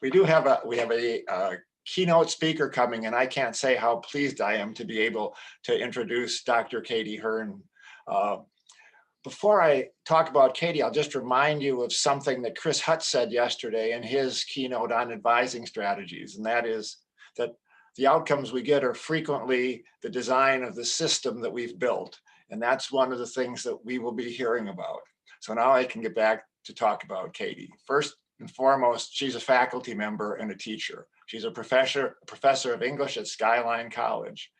we have a keynote speaker coming, and I can't say how pleased I am to be able to introduce Dr. Katie Hearn. Before I talk about Katie, I'll just remind you of something that Chris Hutt said yesterday in his keynote on advising strategies, and that is that the outcomes we get are frequently the design of the system that we've built. And that's one of the things that we will be hearing about. So now I can get back to talk about Katie. First and foremost, she's a faculty member and a teacher. She's a professor of English at Skyline College.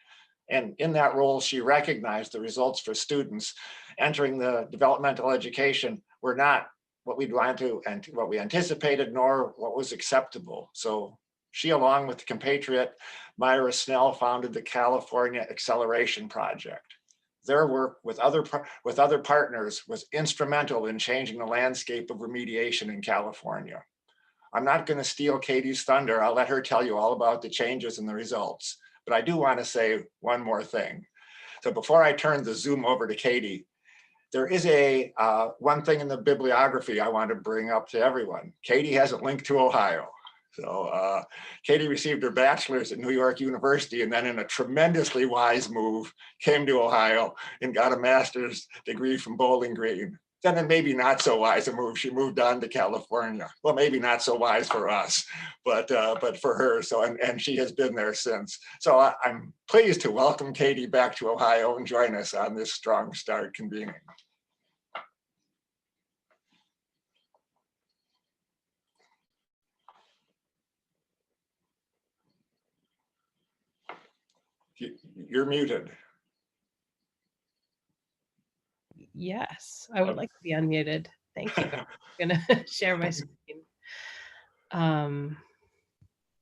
And in that role, she recognized the results for students entering the developmental education were not what we'd want to and what we anticipated, nor what was acceptable. So she, along with the compatriot Myra Snell, founded the California Acceleration Project. Their work with other partners was instrumental in changing the landscape of remediation in California. I'm not going to steal Katie's thunder. I'll let her tell you all about the changes and the results. But I do want to say one more thing. So before I turn the Zoom over to Katie, there is one thing in the bibliography I want to bring up to everyone. Katie has a link to Ohio. So Katie received her bachelor's at New York University, and then in a tremendously wise move, came to Ohio and got a master's degree from Bowling Green. Then in maybe not so wise a move, she moved on to California. Well, maybe not so wise for us, but for her. So and she has been there since. So I'm pleased to welcome Katie back to Ohio and join us on this Strong Start convening. You're muted. Yes, I would like to be unmuted. Thank you. I'm gonna share my screen.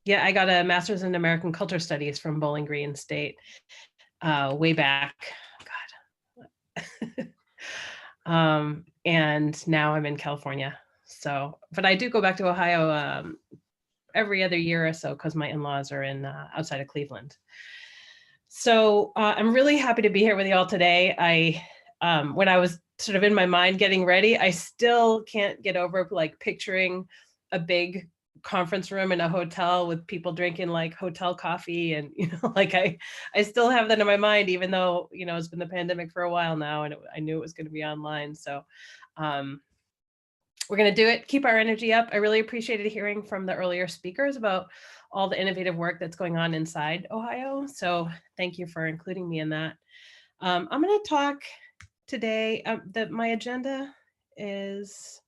Yeah, I got a master's in American Culture Studies from Bowling Green State way back. God. And now I'm in California. So, but I do go back to Ohio every other year or so because my in-laws are in outside of Cleveland. So I'm really happy to be here with you all today. When I was sort of in my mind getting ready, I still can't get over like picturing a big conference room in a hotel with people drinking like hotel coffee, and like I still have that in my mind, even though it's been the pandemic for a while now, and I knew it was going to be online. So we're going to do it. Keep our energy up. I really appreciated hearing from the earlier speakers about all the innovative work that's going on inside Ohio. So thank you for including me in that. I'm going to talk today, my agenda is,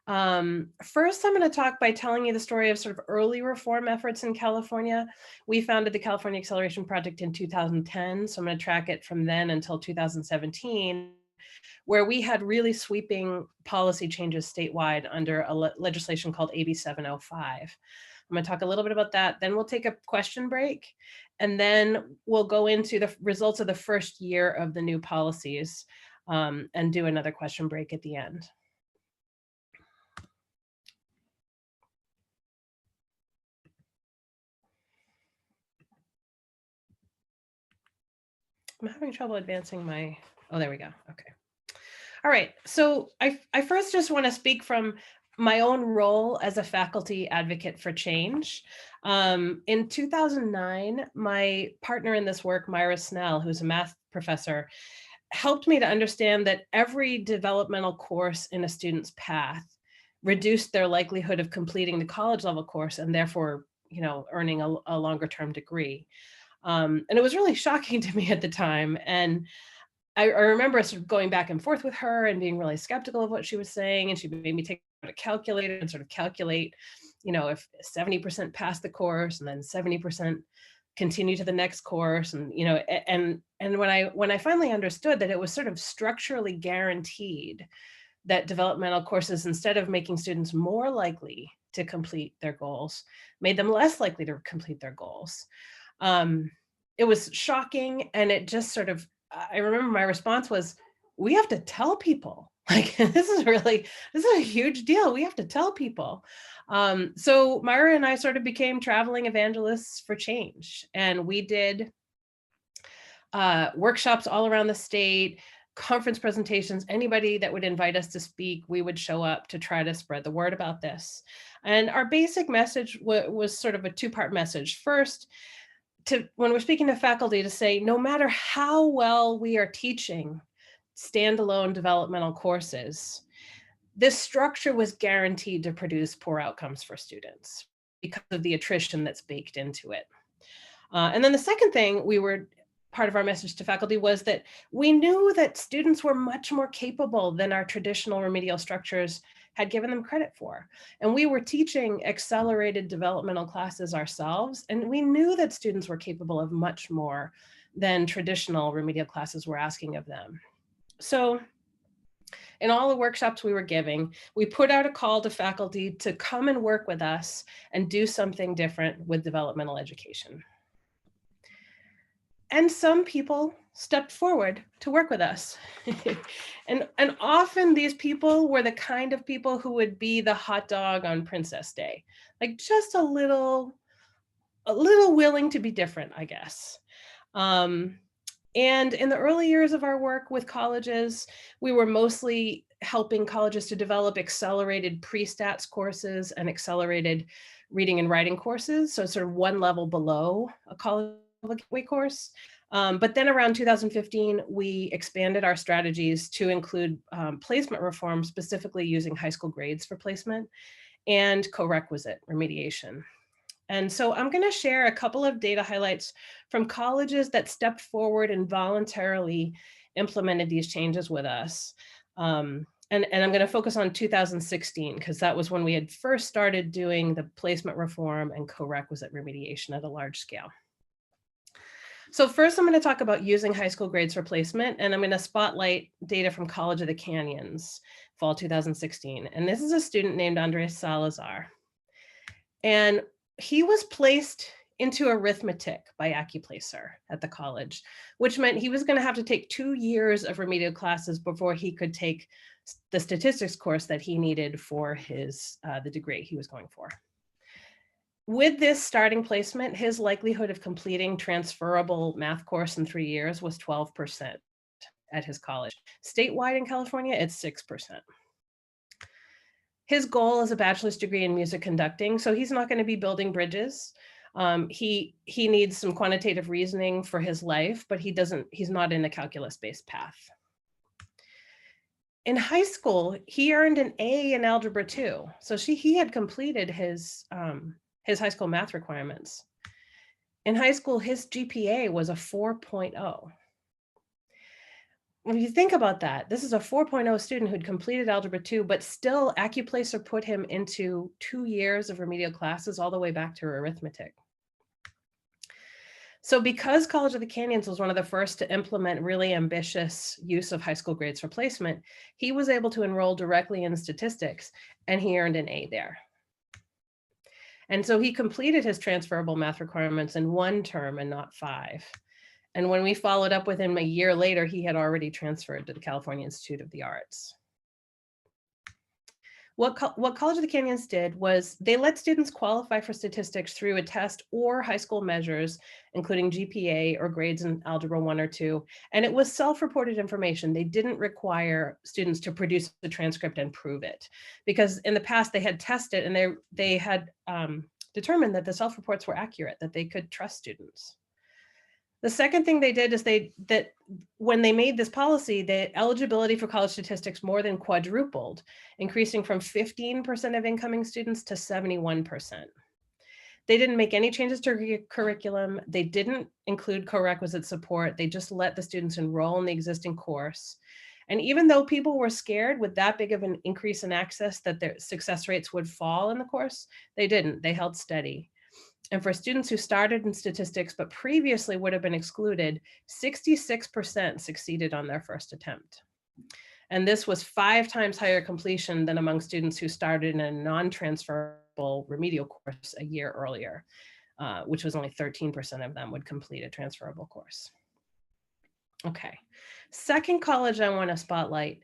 first I'm going to talk by telling you the story of sort of early reform efforts in California. We founded the California Acceleration Project in 2010, so I'm going to track it from then until 2017, where we had really sweeping policy changes statewide under a legislation called AB 705. I'm going to talk a little bit about that. Then we'll take a question break, and then we'll go into the results of the first year of the new policies and do another question break at the end. I'm having trouble advancing my, oh, there we go. Okay. All right. So I first just want to speak from my own role as a faculty advocate for change. In 2009, my partner in this work, Myra Snell, who's a math professor, helped me to understand that every developmental course in a student's path reduced their likelihood of completing the college level course and therefore, earning a longer term degree. And it was really shocking to me at the time. And I remember sort of going back and forth with her and being really skeptical of what she was saying. And she made me take a calculator and sort of calculate, if 70% passed the course and then 70% continue to the next course. And, and when I finally understood that it was sort of structurally guaranteed that developmental courses, instead of making students more likely to complete their goals, made them less likely to complete their goals. It was shocking. And it just sort of, I remember my response was, we have to tell people, like, this is a huge deal. We have to tell people. So Myra and I sort of became traveling evangelists for change. And we did workshops all around the state, conference presentations, anybody that would invite us to speak, we would show up to try to spread the word about this. And our basic message was sort of a two-part message. First, when we're speaking to faculty, to say, no matter how well we are teaching standalone developmental courses, this structure was guaranteed to produce poor outcomes for students because of the attrition that's baked into it. And then the second thing part of our message to faculty was that we knew that students were much more capable than our traditional remedial structures had given them credit for. And we were teaching accelerated developmental classes ourselves, and we knew that students were capable of much more than traditional remedial classes were asking of them. So in all the workshops we were giving, we put out a call to faculty to come and work with us and do something different with developmental education. And some people stepped forward to work with us. and often these people were the kind of people who would be the hot dog on Princess Day, like just a little willing to be different, I guess. And in the early years of our work with colleges, we were mostly helping colleges to develop accelerated pre-stats courses and accelerated reading and writing courses. So sort of one level below a college gateway course. But then around 2015, we expanded our strategies to include placement reform, specifically using high school grades for placement and corequisite remediation. And so I'm going to share a couple of data highlights from colleges that stepped forward and voluntarily implemented these changes with us. And I'm going to focus on 2016, because that was when we had first started doing the placement reform and corequisite remediation at a large scale. So first, I'm going to talk about using high school grades for placement, and I'm going to spotlight data from College of the Canyons, fall 2016. And this is a student named Andres Salazar. And he was placed into arithmetic by AccuPlacer at the college, which meant he was going to have to take 2 years of remedial classes before he could take the statistics course that he needed for the degree he was going for. With this starting placement, his likelihood of completing transferable math course in 3 years was 12% at his college. Statewide in California, it's 6%. His goal is a bachelor's degree in music conducting, so he's not going to be building bridges. He needs some quantitative reasoning for his life, but he's not in a calculus-based path. In high school, he earned an A in Algebra 2, so he had completed his high school math requirements. In high school, his GPA was a 4.0. When you think about that, this is a 4.0 student who'd completed Algebra 2, but still AccuPlacer put him into 2 years of remedial classes all the way back to arithmetic. So because College of the Canyons was one of the first to implement really ambitious use of high school grades for placement, he was able to enroll directly in statistics, and he earned an A there. And so he completed his transferable math requirements in 1 term and not 5. And when we followed up with him a year later, he had already transferred to the California Institute of the Arts. What College of the Canyons did was they let students qualify for statistics through a test or high school measures, including GPA or grades in Algebra 1 or 2. And it was self-reported information. They didn't require students to produce the transcript and prove it, because in the past they had tested and they had determined that the self-reports were accurate, that they could trust students. The second thing they did is that when they made this policy, the eligibility for college statistics more than quadrupled, increasing from 15% of incoming students to 71%. They didn't make any changes to curriculum. They didn't include corequisite support. They just let the students enroll in the existing course. And even though people were scared with that big of an increase in access that their success rates would fall in the course, they didn't. They held steady. And for students who started in statistics but previously would have been excluded, 66% succeeded on their first attempt. And this was 5 times higher completion than among students who started in a non-transferable remedial course a year earlier, which was only 13% of them would complete a transferable course. Okay, second college I want to spotlight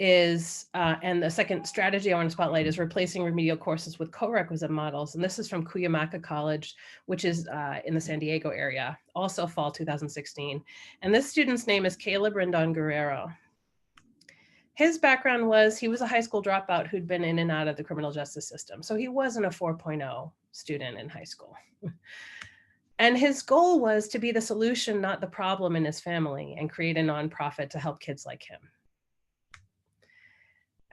is, and the second strategy I want to spotlight is replacing remedial courses with corequisite models. And this is from Cuyamaca College, which is in the San Diego area, also fall 2016. And this student's name is Caleb Rendon Guerrero. his background was he was a high school dropout who'd been in and out of the criminal justice system. So he wasn't a 4.0 student in high school. And his goal was to be the solution, not the problem in his family, and create a nonprofit to help kids like him.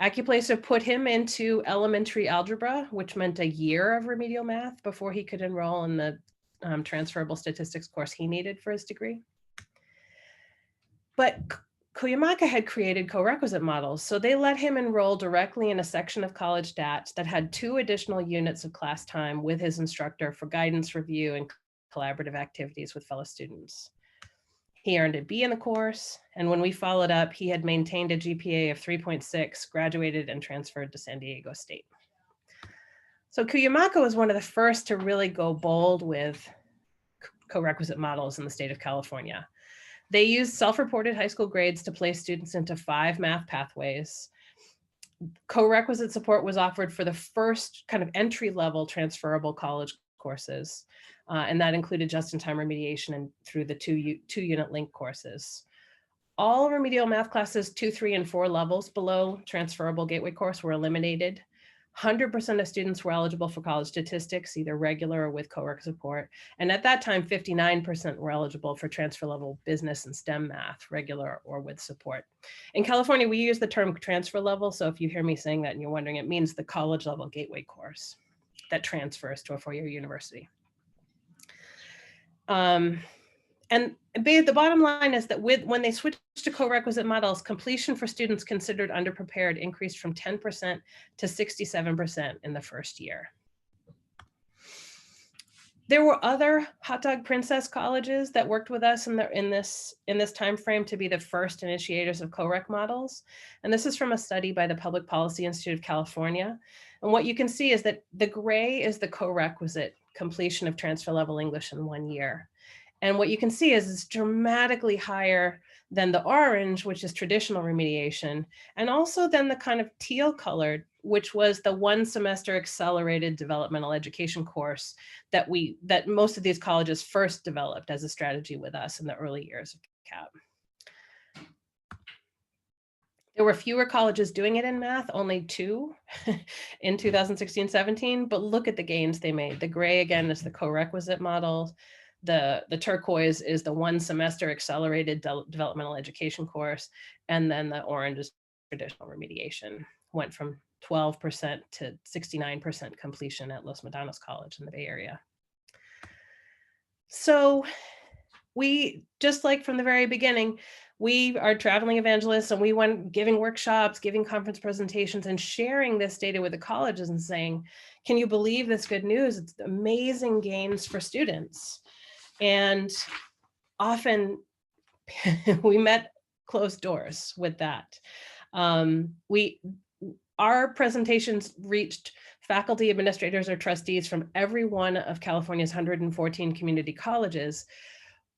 AccuPlacer put him into elementary algebra, which meant a year of remedial math before he could enroll in the transferable statistics course he needed for his degree. But Cuyamaca had created Corequisite models, so they let him enroll directly in a section of college stats that had 2 additional units of class time with his instructor for guidance, review, and collaborative activities with fellow students. He earned a B in the course, and when we followed up, he had maintained a GPA of 3.6, graduated, and transferred to San Diego State. So Cuyamaca was one of the first to really go bold with Corequisite models in the state of California. They used self-reported high school grades to place students into 5 math pathways. Corequisite support was offered for the first kind of entry-level transferable college courses, and that included just-in-time remediation and through the two-unit link courses. All remedial math classes 2, 3, and 4 levels below transferable gateway course were eliminated. 100% of students were eligible for college statistics, either regular or with co-work support. And at that time, 59% were eligible for transfer level business and STEM math, regular or with support. In California, we use the term transfer level. So if you hear me saying that and you're wondering, it means the college level gateway course that transfers to a 4-year university. And the bottom line is that when they switched to co-requisite models, completion for students considered underprepared increased from 10% to 67% in the first year. There were other hot dog princess colleges that worked with us in this time frame to be the first initiators of co-rec models. And this is from a study by the Public Policy Institute of California. And what you can see is that the gray is the co-requisite completion of transfer level English in 1 year. And what you can see is it's dramatically higher than the orange, which is traditional remediation, and also than the kind of teal colored, which was the 1 semester accelerated developmental education course that most of these colleges first developed as a strategy with us in the early years of CAP. There were fewer colleges doing it in math, only 2 in 2016-17, but look at the gains they made. The gray, again, is the co-requisite model. The turquoise is the 1 semester accelerated developmental education course. And then the orange is traditional remediation. Went from 12% to 69% completion at Los Medanos College in the Bay Area. So we, just like from the very beginning, we are traveling evangelists, and we went giving workshops, giving conference presentations, and sharing this data with the colleges and saying, can you believe this good news? It's amazing gains for students. And often we met closed doors with that. Our presentations reached faculty, administrators, or trustees from every one of California's 114 community colleges,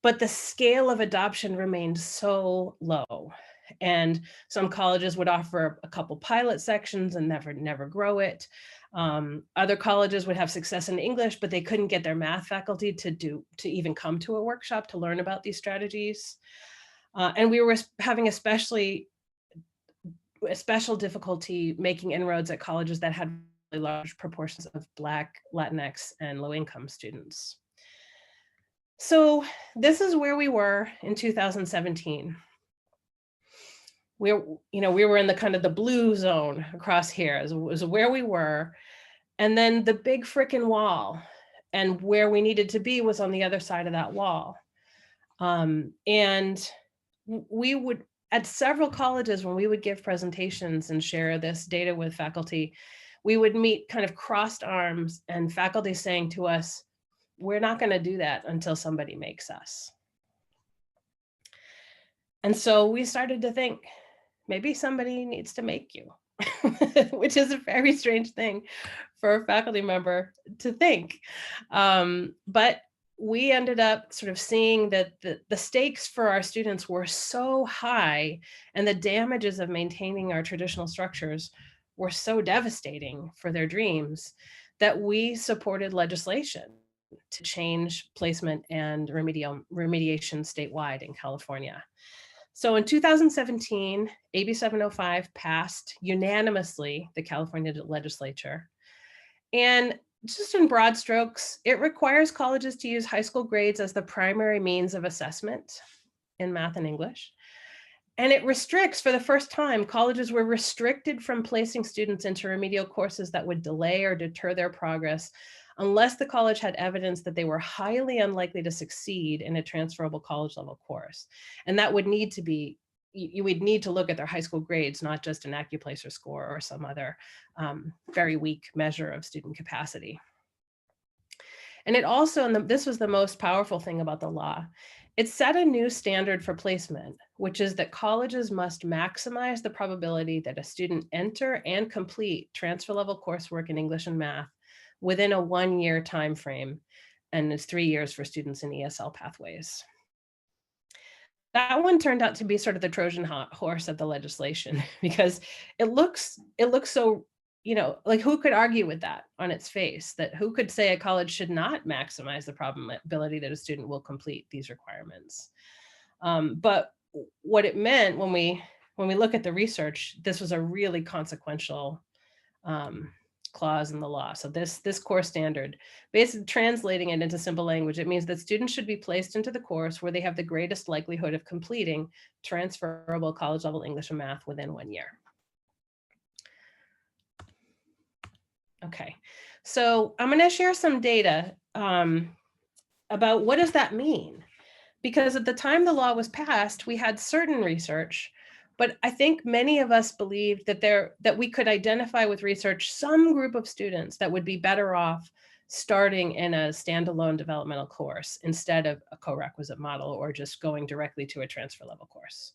but the scale of adoption remained so low. And some colleges would offer a couple pilot sections and never grow it. Other colleges would have success in English, but they couldn't get their math faculty to even come to a workshop to learn about these strategies. And we were having a special difficulty making inroads at colleges that had really large proportions of Black, Latinx, and low-income students. So this is where we were in 2017. We were in the kind of the blue zone across here was where we were. And then the big frickin' wall, and where we needed to be was on the other side of that wall. And we would, at several colleges, when we would give presentations and share this data with faculty, we would meet kind of crossed arms and faculty saying to us, we're not going to do that until somebody makes us. And so we started to think, maybe somebody needs to make you, which is a very strange thing for a faculty member to think. But we ended up sort of seeing that the stakes for our students were so high, and the damages of maintaining our traditional structures were so devastating for their dreams, that we supported legislation to change placement and remediation statewide in California. So in 2017, AB 705 passed unanimously the California legislature. And just in broad strokes, it requires colleges to use high school grades as the primary means of assessment in math and English. And it restricts, for the first time, colleges were restricted from placing students into remedial courses that would delay or deter their progress unless the college had evidence that they were highly unlikely to succeed in a transferable college level course. And that would need to be, you would need to look at their high school grades, not just an AccuPlacer score or some other very weak measure of student capacity. And it also, and this was the most powerful thing about the law, it set a new standard for placement, which is that colleges must maximize the probability that a student enter and complete transfer level coursework in English and math within a 1-year time frame, and it's 3 years for students in ESL pathways. That one turned out to be sort of the Trojan horse of the legislation because it looks so, like who could argue with that on its face, that who could say a college should not maximize the probability that a student will complete these requirements. But what it meant when we look at the research, this was a really consequential clause in the law. So this core standard, basically translating it into simple language, it means that students should be placed into the course where they have the greatest likelihood of completing transferable college level English and math within 1 year. Okay, so I'm going to share some data about what does that mean? Because at the time the law was passed, we had certain research, but I think many of us believed that we could identify with research some group of students that would be better off starting in a standalone developmental course instead of a co-requisite model or just going directly to a transfer level course.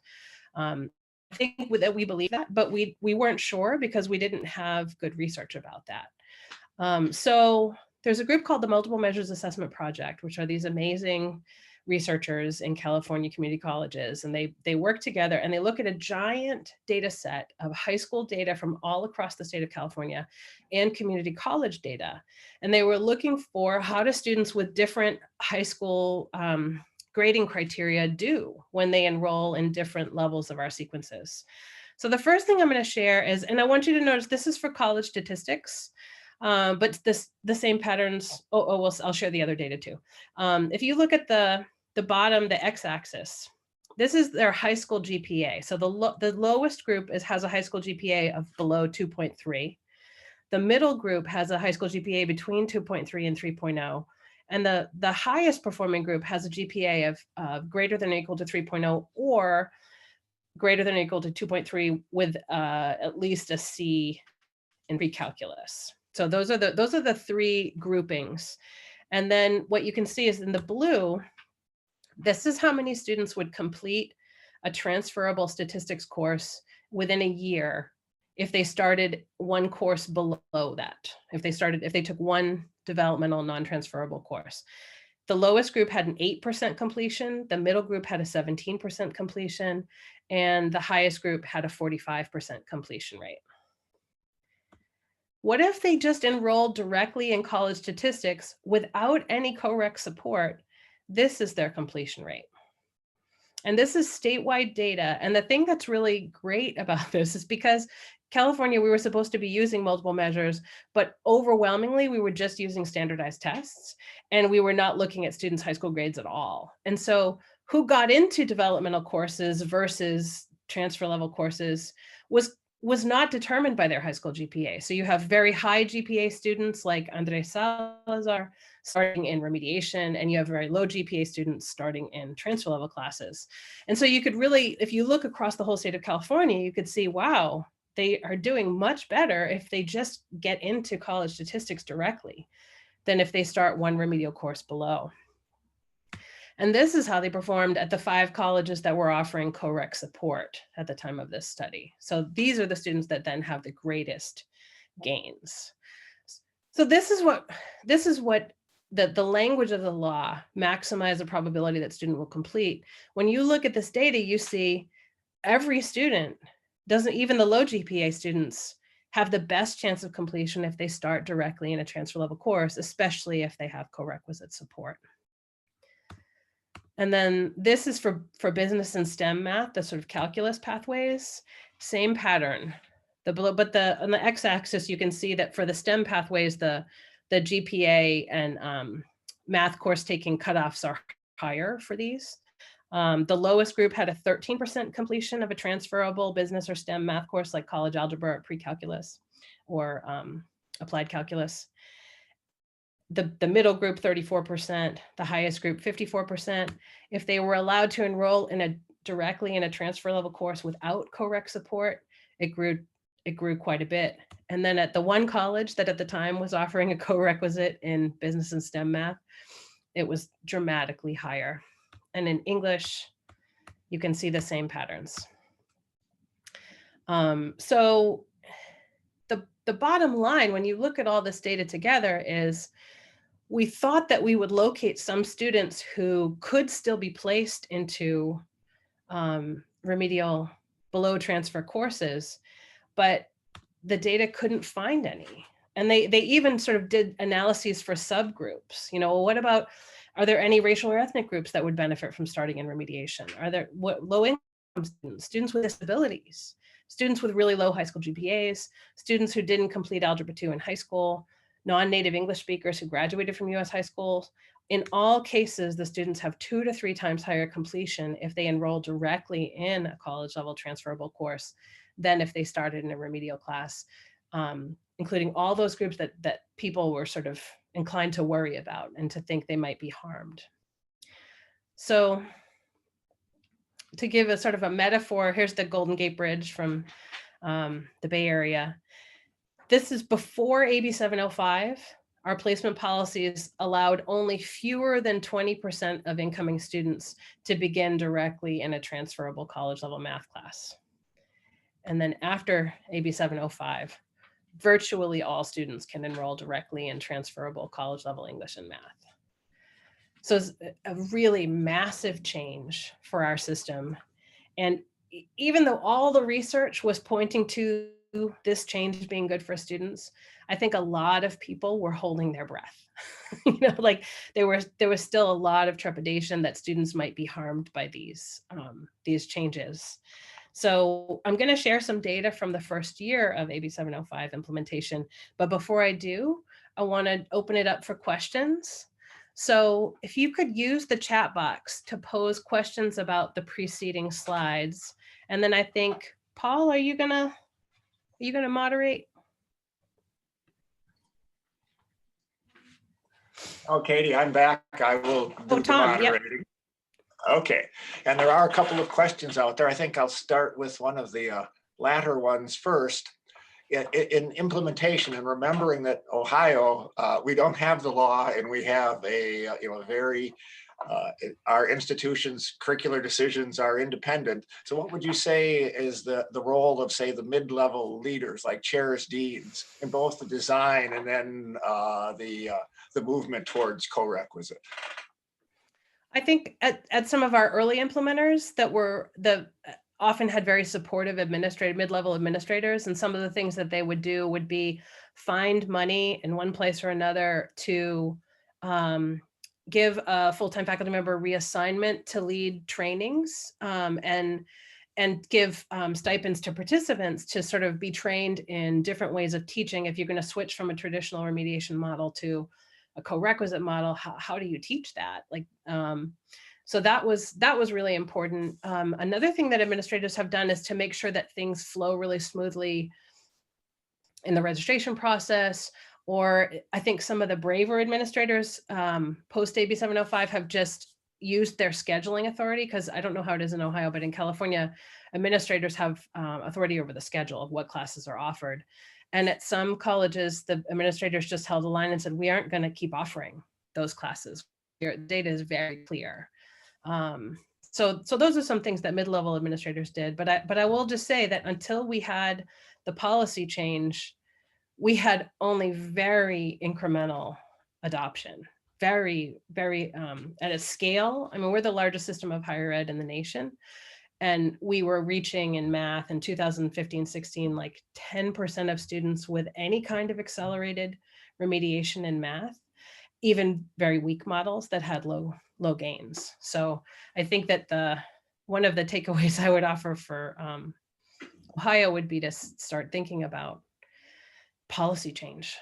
I think that we believe that, but we weren't sure because we didn't have good research about that. So there's a group called the Multiple Measures Assessment Project, which are these amazing researchers in California community colleges, and they work together and they look at a giant data set of high school data from all across the state of California and community college data. And they were looking for how do students with different high school grading criteria do when they enroll in different levels of our sequences. So the first thing I'm going to share is, and I want you to notice this is for college statistics, but the same patterns. I'll share the other data too. If you look at the bottom, the x-axis, this is their high school GPA. So the lowest group has a high school GPA of below 2.3. The middle group has a high school GPA between 2.3 and 3.0. And the highest performing group has a GPA of greater than or equal to 3.0 or greater than or equal to 2.3 with at least a C in pre-calculus. So those are the three groupings. And then what you can see is in the blue, this is how many students would complete a transferable statistics course within a year if they started one course below that, if they took one developmental non-transferable course. The lowest group had an 8% completion, the middle group had a 17% completion, and the highest group had a 45% completion rate. What if they just enrolled directly in college statistics without any co-rec support? This is their completion rate. And this is statewide data. And the thing that's really great about this is because California, we were supposed to be using multiple measures, but overwhelmingly, we were just using standardized tests, and we were not looking at students' high school grades at all. And so who got into developmental courses versus transfer level courses was not determined by their high school GPA. So you have very high GPA students like Andres Salazar starting in remediation, and you have very low GPA students starting in transfer level classes. And so you could really, if you look across the whole state of California, you could see, wow, they are doing much better if they just get into college statistics directly than if they start one remedial course below. And this is how they performed at the 5 colleges that were offering co-rec support at the time of this study. So these are the students that then have the greatest gains. So this is what the language of the law, maximize the probability that student will complete. When you look at this data, you see every student, even the low GPA students, have the best chance of completion if they start directly in a transfer level course, especially if they have co-requisite support. And then this is for business and STEM math, the sort of calculus pathways, same pattern. But on the x-axis, you can see that for the STEM pathways, the GPA and math course taking cutoffs are higher for these. The lowest group had a 13% completion of a transferable business or STEM math course like college algebra or pre-calculus or applied calculus. The middle group, 34%, the highest group, 54%. If they were allowed to enroll directly in a transfer level course without co-rec support, it grew quite a bit. And then at the one college that at the time was offering a co-requisite in business and STEM math, it was dramatically higher. And in English, you can see the same patterns. So the bottom line, when you look at all this data together, is we thought that we would locate some students who could still be placed into remedial below transfer courses, but the data couldn't find any. And they even sort of did analyses for subgroups. What about, are there any racial or ethnic groups that would benefit from starting in remediation? Are there low income students with disabilities, students with really low high school GPAs, students who didn't complete Algebra 2 in high school, non-native English speakers who graduated from US high schools? In all cases, the students have 2 to 3 times higher completion if they enroll directly in a college level transferable course than if they started in a remedial class, including all those groups that people were sort of inclined to worry about and to think they might be harmed. So to give a sort of a metaphor, here's the Golden Gate Bridge from the Bay Area. This is before AB 705. Our placement policies allowed only fewer than 20% of incoming students to begin directly in a transferable college level math class. And then after AB 705, virtually all students can enroll directly in transferable college level English and math. So it's a really massive change for our system. And even though all the research was pointing to this change being good for students, I think a lot of people were holding their breath. Like there was still a lot of trepidation that students might be harmed by these changes. So I'm going to share some data from the first year of AB 705 implementation. But before I do, I want to open it up for questions. So if you could use the chat box to pose questions about the preceding slides. And then I think, Paul, are you gonna moderate? Oh, Katie, I'm back. I will do the Tom, moderating. Yep. Okay, and there are a couple of questions out there. I think I'll start with one of the latter ones first. In implementation, and remembering that Ohio, we don't have the law, and we have a very our institutions' curricular decisions are independent. So what would you say is the role of, say, the mid-level leaders like chairs, deans, in both the design and then the movement towards co-requisite? I think at some of our early implementers that were often had very supportive mid-level administrators, and some of the things that they would do would be find money in one place or another to give a full-time faculty member reassignment to lead trainings, and give stipends to participants to sort of be trained in different ways of teaching. If you're going to switch from a traditional remediation model to a co-requisite model, how do you teach that? Like, so that was really important. Another thing that administrators have done is to make sure that things flow really smoothly in the registration process. Or I think some of the braver administrators post AB 705 have just used their scheduling authority, because I don't know how it is in Ohio, but in California, administrators have authority over the schedule of what classes are offered. And at some colleges, the administrators just held a line and said, we aren't going to keep offering those classes. Your data is very clear. So those are some things that mid-level administrators did. But I will just say that until we had the policy change, we had only very incremental adoption, very, very at a scale. I mean, we're the largest system of higher ed in the nation. And we were reaching in math in 2015-16, like 10% of students with any kind of accelerated remediation in math, even very weak models that had low low gains. So I think that one of the takeaways I would offer for Ohio would be to start thinking about policy change.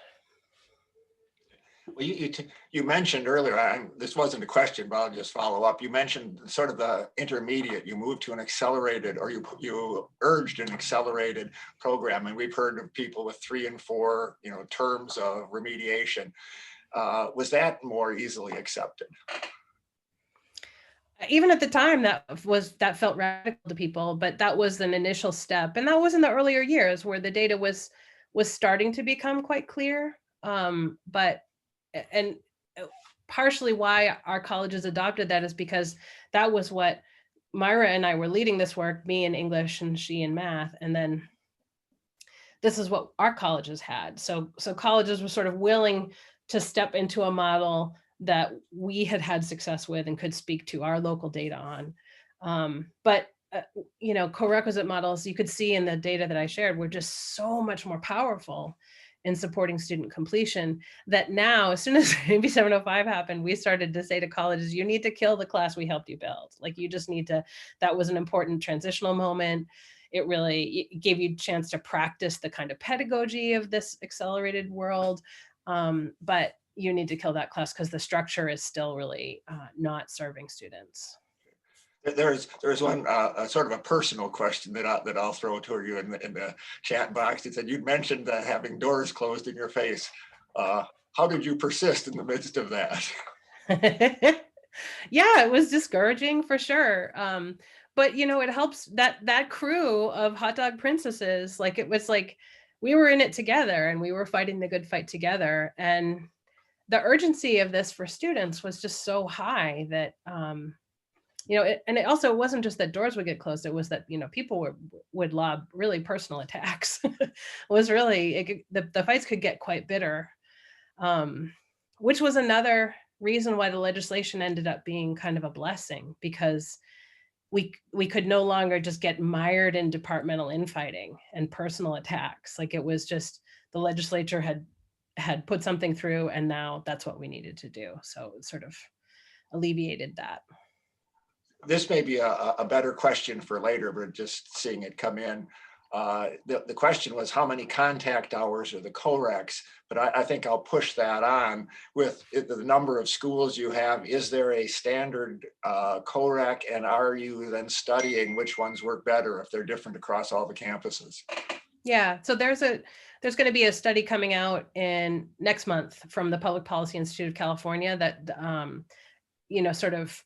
Well, you mentioned earlier, this wasn't a question, but I'll just follow up. You mentioned sort of the intermediate. You moved to an accelerated, or you urged an accelerated program, and we've heard of people with 3 and 4, terms of remediation. Was that more easily accepted? Even at the time, that felt radical to people, but that was an initial step, and that was in the earlier years where the data was starting to become quite clear. But and partially why our colleges adopted that is because that was what Myra and I were leading this work, me in English and she in math, and then this is what our colleges had. So colleges were sort of willing to step into a model that we had success with and could speak to our local data on. But co-requisite models, you could see in the data that I shared, were just so much more powerful in supporting student completion that now, as soon as AB 705 happened, we started to say to colleges, you need to kill the class we helped you build. Like, you just need to, that was an important transitional moment. It really gave you a chance to practice the kind of pedagogy of this accelerated world. But you need to kill that class because the structure is still really not serving students. There's one sort of a personal question that I'll throw to you in the chat box. It said, you'd mentioned having doors closed in your face. How did you persist in the midst of that? Yeah, it was discouraging for sure. But it helps that crew of hot dog princesses, like, it was like we were in it together and we were fighting the good fight together. And the urgency of this for students was just so high that and it also wasn't just that doors would get closed. It was that, people would lob really personal attacks. It was really, the fights could get quite bitter, which was another reason why the legislation ended up being kind of a blessing, because we could no longer just get mired in departmental infighting and personal attacks. Like, it was just, the legislature had put something through, and now that's what we needed to do. So it sort of alleviated that. This may be a better question for later, but just seeing it come in. The question was, how many contact hours are the CORECs? But I think I'll push that on with the number of schools you have. Is there a standard COREC, and are you then studying which ones work better if they're different across all the campuses? Yeah, so there's going to be a study coming out in next month from the Public Policy Institute of California that sort of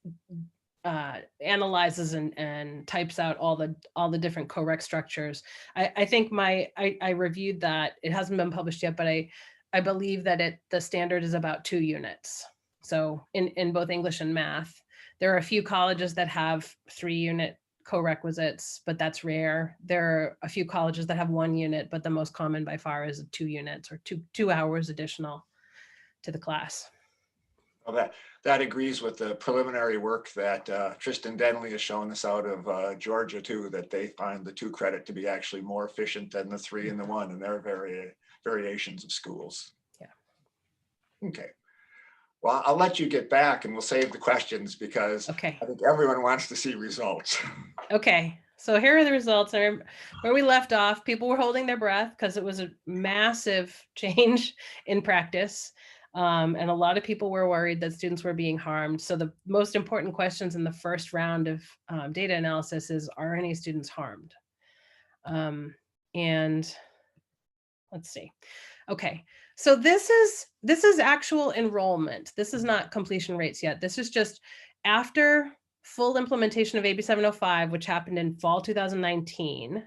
analyzes and types out all the different COREC structures. I think I reviewed that. It hasn't been published yet, but I believe that the standard is about 2 units. So in both English and math, there are a few colleges that have 3-unit co-requisites, but that's rare. There are a few colleges that have 1 unit, but the most common by far is 2 units, or 2 hours additional to the class. Well, that agrees with the preliminary work that Tristan Denley has shown us out of Georgia too, that they find the 2 credit to be actually more efficient than the 3 and the 1, and their variations of schools. Yeah. Okay. Well, I'll let you get back and we'll save the questions, because okay. I think everyone wants to see results. Okay. So here are the results. Where we left off, people were holding their breath because it was a massive change in practice. And a lot of people were worried that students were being harmed. So the most important questions in the first round of data analysis is, are any students harmed? And let's see. Okay, so this is actual enrollment. This is not completion rates yet. This is just after full implementation of AB 705, which happened in fall 2019.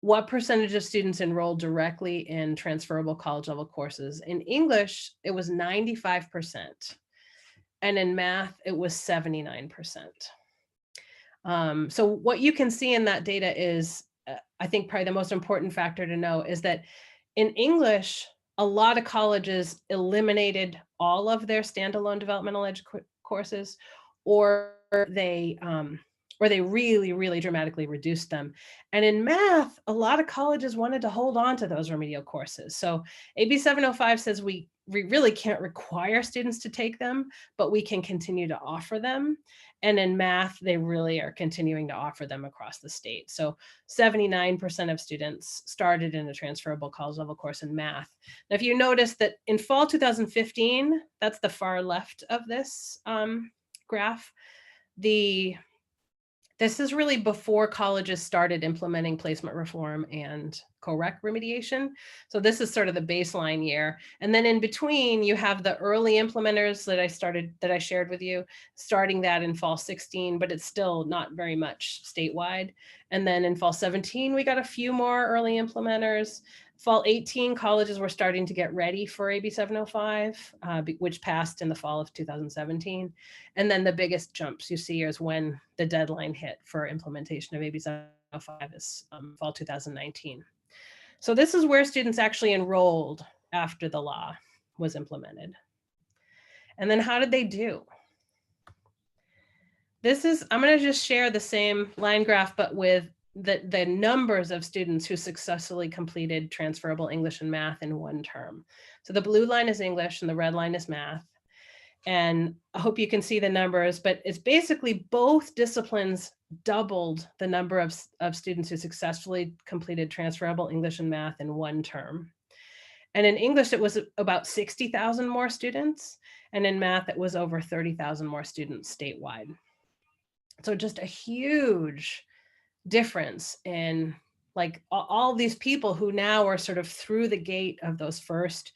What percentage of students enrolled directly in transferable college level courses? In English, it was 95%. And in math, it was 79%. So what you can see in that data is, I think probably the most important factor to know is that in English, a lot of colleges eliminated all of their standalone developmental courses, or they or they really, really dramatically reduced them. And in math, a lot of colleges wanted to hold on to those remedial courses. So AB 705 says we really can't require students to take them, but we can continue to offer them. And in math, they really are continuing to offer them across the state. So 79% of students started in a transferable college level course in math. Now, if you notice that in fall 2015, that's the far left of this graph, this is really before colleges started implementing placement reform and co-rec remediation. So this is sort of the baseline year. And then in between, you have the early implementers that I shared with you, starting that in fall 16, but it's still not very much statewide. And then in fall 17, we got a few more early implementers. Fall 18, colleges were starting to get ready for AB 705, which passed in the fall of 2017. And then the biggest jumps you see is when the deadline hit for implementation of AB 705 is fall 2019. So this is where students actually enrolled after the law was implemented. And then how did they do? I'm going to just share the same line graph, but with the numbers of students who successfully completed transferable English and math in one term. So the blue line is English and the red line is math. And I hope you can see the numbers, but it's basically both disciplines doubled the number of students who successfully completed transferable English and math in one term. And in English, it was about 60,000 more students. And in math, it was over 30,000 more students statewide. So just a huge difference in like all these people who now are sort of through the gate of those first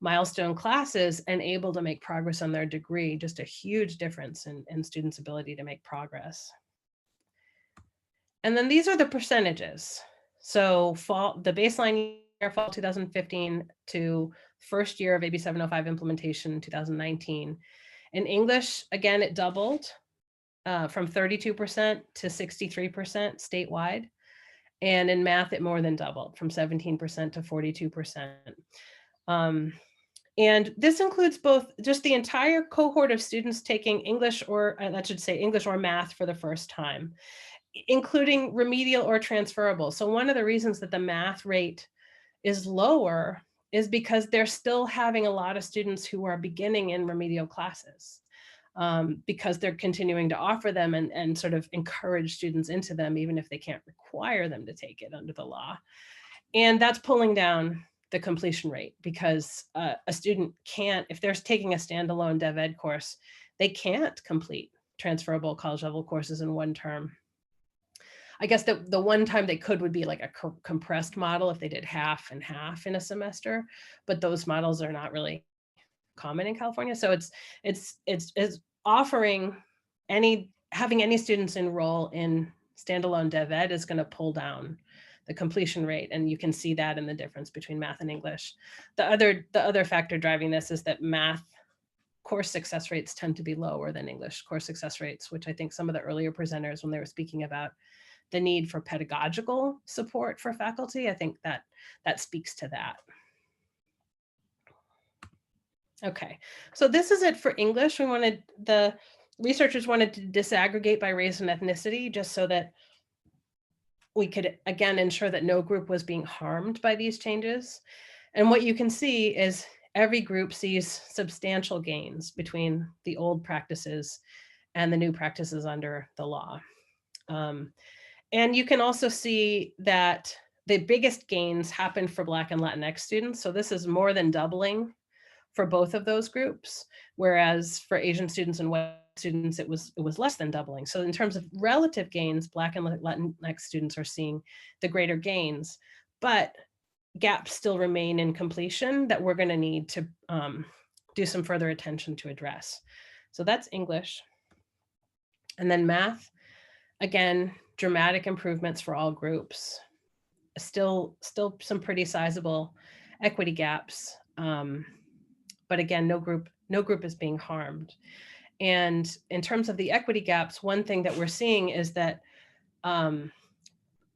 milestone classes and able to make progress on their degree, just a huge difference in students' ability to make progress. And then these are the percentages. So the baseline year, fall 2015 to first year of AB 705 implementation in 2019. In English, again, it doubled from 32% to 63% statewide. And in math, it more than doubled from 17% to 42%. And this includes both just the entire cohort of students taking English or English or math for the first time, including remedial or transferable. So one of the reasons that the math rate is lower is because they're still having a lot of students who are beginning in remedial classes because they're continuing to offer them and sort of encourage students into them, even if they can't require them to take it under the law. And that's pulling down the completion rate because a student can't, if they're taking a standalone dev ed course, they can't complete transferable college level courses in one term. I guess the one time they could would be like a compressed model if they did half and half in a semester, but those models are not really common in California. So it's offering having any students enroll in standalone dev ed is going to pull down the completion rate. And you can see that in the difference between math and English. The other factor driving this is that math course success rates tend to be lower than English course success rates, which I think some of the earlier presenters, when they were speaking about the need for pedagogical support for faculty, I think that speaks to that. Okay, so this is it for English. The researchers wanted to disaggregate by race and ethnicity just so that we could, again, ensure that no group was being harmed by these changes. And what you can see is every group sees substantial gains between the old practices and the new practices under the law. And you can also see that the biggest gains happened for Black and Latinx students. So this is more than doubling for both of those groups, whereas for Asian students and white students, it was less than doubling. So in terms of relative gains, Black and Latinx students are seeing the greater gains, but gaps still remain in completion that we're going to need to do some further attention to address. So that's English. And then math, again, dramatic improvements for all groups. Still some pretty sizable equity gaps. But again, no group is being harmed. And in terms of the equity gaps, one thing that we're seeing is that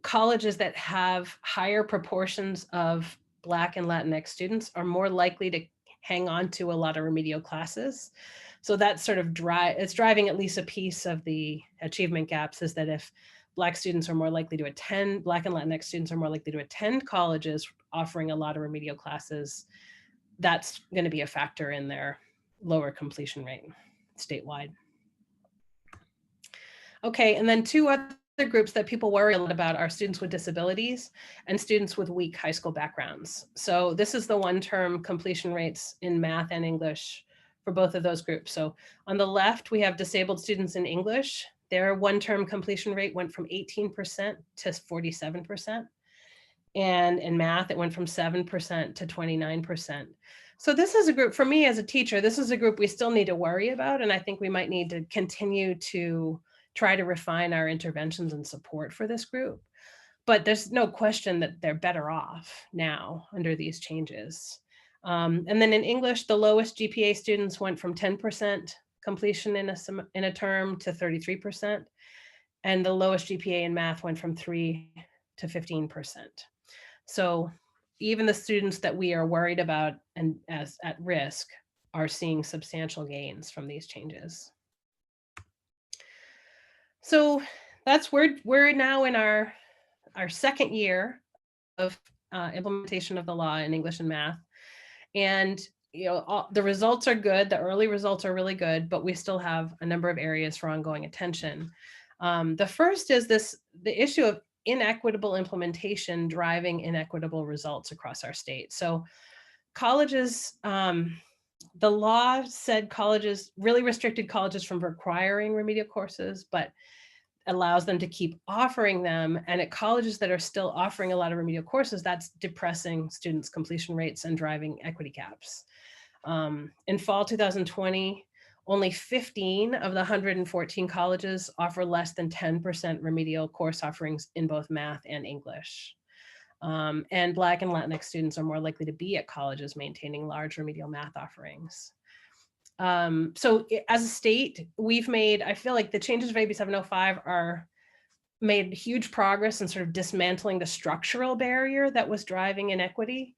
colleges that have higher proportions of Black and Latinx students are more likely to hang on to a lot of remedial classes. So that's sort of it's driving at least a piece of the achievement gaps, is that if Black students are more likely to attend, Black and Latinx students are more likely to attend colleges offering a lot of remedial classes, that's going to be a factor in their lower completion rate statewide. Okay, and then two other groups that people worry a lot about are students with disabilities and students with weak high school backgrounds. So this is the one-term completion rates in math and English for both of those groups. So on the left, we have disabled students in English. Their one-term completion rate went from 18% to 47%. And in math, it went from 7% to 29%. So this is a group, for me as a teacher, this is a group we still need to worry about. And I think we might need to continue to try to refine our interventions and support for this group. But there's no question that they're better off now under these changes. And then in English, the lowest GPA students went from 10% completion in a term to 33%. And the lowest GPA in math went from 3 to 15%. So even the students that we are worried about and as at risk are seeing substantial gains from these changes. So that's we're now in our second year of implementation of the law in English and math. And the results are good. The early results are really good, but we still have a number of areas for ongoing attention. The first is the issue of inequitable implementation driving inequitable results across our state. So colleges, the law said colleges, really restricted colleges from requiring remedial courses, but allows them to keep offering them. And at colleges that are still offering a lot of remedial courses, that's depressing students' completion rates and driving equity gaps. In fall 2020, only 15 of the 114 colleges offer less than 10% remedial course offerings in both math and English. And Black and Latinx students are more likely to be at colleges maintaining large remedial math offerings. So as a state, we've made, I feel like the changes of AB 705 are made huge progress in sort of dismantling the structural barrier that was driving inequity.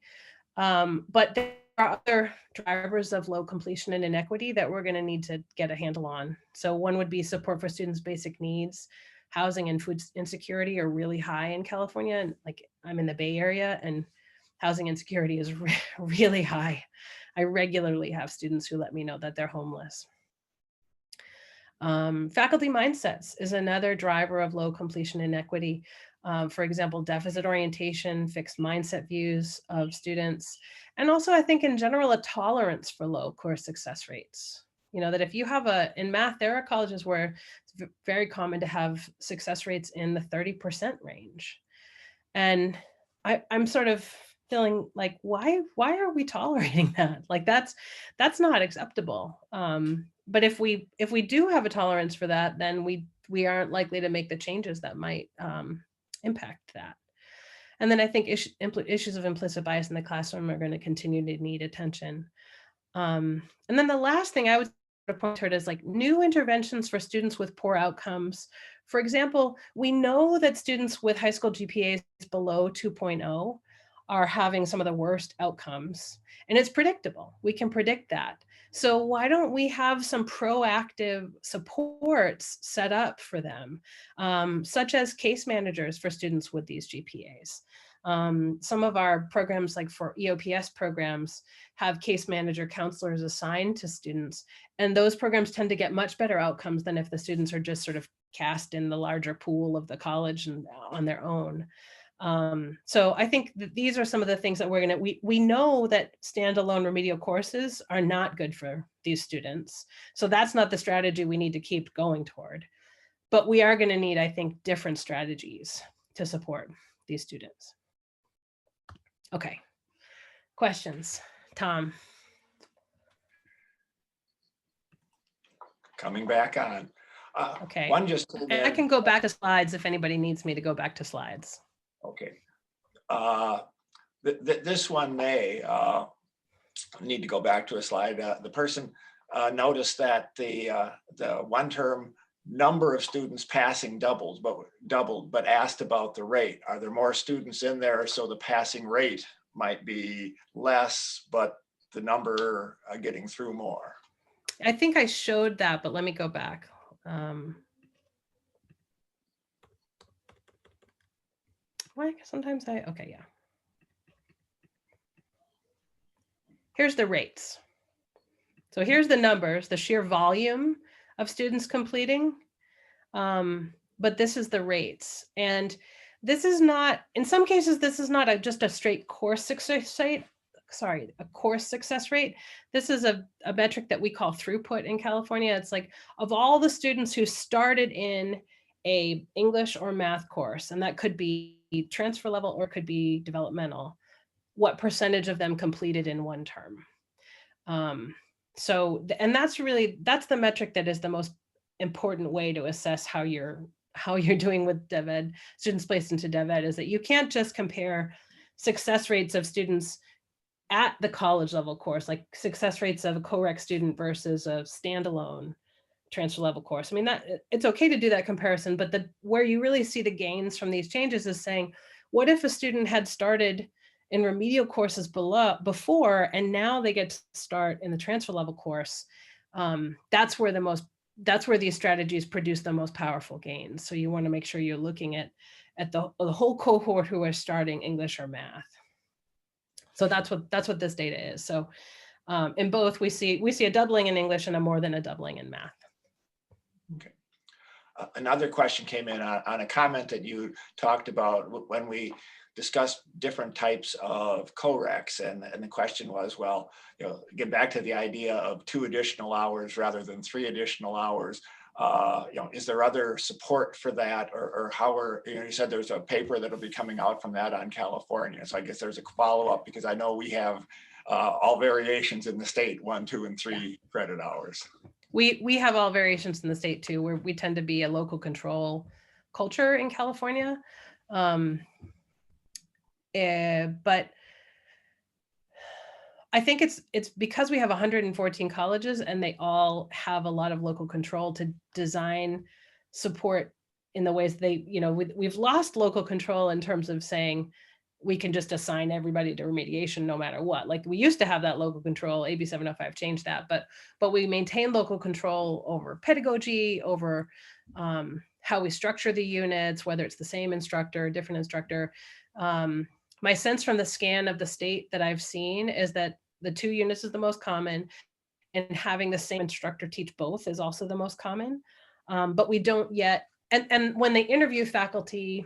But there are other drivers of low completion and inequity that we're going to need to get a handle on. So one would be support for students' basic needs. Housing and food insecurity are really high in California. And like I'm in the Bay Area and housing insecurity is really high. I regularly have students who let me know that they're homeless. Faculty mindsets is another driver of low completion inequity. For example, deficit orientation, fixed mindset views of students, and also I think in general, a tolerance for low course success rates. That if you have in math, there are colleges where it's very common to have success rates in the 30% range. And I'm sort of feeling like, why are we tolerating that? Like that's not acceptable. But if we do have a tolerance for that, then we aren't likely to make the changes that might impact that. And then I think issues of implicit bias in the classroom are going to continue to need attention. And then the last thing I would point toward is like new interventions for students with poor outcomes. For example, we know that students with high school GPAs below 2.0 are having some of the worst outcomes, and it's predictable. We can predict that. So why don't we have some proactive supports set up for them, such as case managers for students with these GPAs? Some of our programs, like for EOPS programs, have case manager counselors assigned to students, and those programs tend to get much better outcomes than if the students are just sort of cast in the larger pool of the college and on their own. So I think that these are some of the things that we know that standalone remedial courses are not good for these students. So that's not the strategy we need to keep going toward. But we are going to need, I think, different strategies to support these students. Okay, questions? Tom. Coming back on. Okay. One just. I can go back to slides if anybody needs me to go back to slides. Okay. This one may need to go back to a slide. The person noticed that the one-term number of students passing doubled, but asked about the rate. Are there more students in there, so the passing rate might be less, but the number getting through more. I think I showed that, but let me go back. Why? Sometimes okay, yeah. Here's the rates. So here's the numbers, the sheer volume of students completing. But this is the rates. And this is not, in some cases, this is not just a straight course success rate. Sorry, a course success rate. This is a metric that we call throughput in California. It's like, of all the students who started in a English or math course, and that could be transfer level or could be developmental, what percentage of them completed in one term? So, and that's the metric that is the most important way to assess how you're doing with DevEd, students placed into DevEd, is that you can't just compare success rates of students at the college level course, like success rates of a co-rec student versus a standalone transfer level course. I mean, that it's okay to do that comparison, but where you really see the gains from these changes is saying, what if a student had started in remedial courses before, and now they get to start in the transfer level course? That's where these strategies produce the most powerful gains. So you want to make sure you're looking at the whole cohort who are starting English or math. So that's what this data is. So in both, we see a doubling in English and a more than a doubling in math. Okay. Another question came in on a comment that you talked about when we discussed different types of co-recs, and the question was, well, get back to the idea of 2 additional hours rather than 3 additional hours. Is there other support for that, or how you said there's a paper that'll be coming out from that on California. So I guess there's a follow-up, because I know we have all variations in the state, 1, 2, and 3 credit hours. We have all variations in the state too, where we tend to be a local control culture in California. But I think it's because we have 114 colleges and they all have a lot of local control to design support in the ways we've lost local control in terms of saying we can just assign everybody to remediation no matter what. Like, we used to have that local control. AB 705 changed that, but we maintain local control over pedagogy, over how we structure the units, whether it's the same instructor, different instructor. My sense from the scan of the state that I've seen is that the 2 units is the most common, and having the same instructor teach both is also the most common. But we don't yet, and when they interview faculty,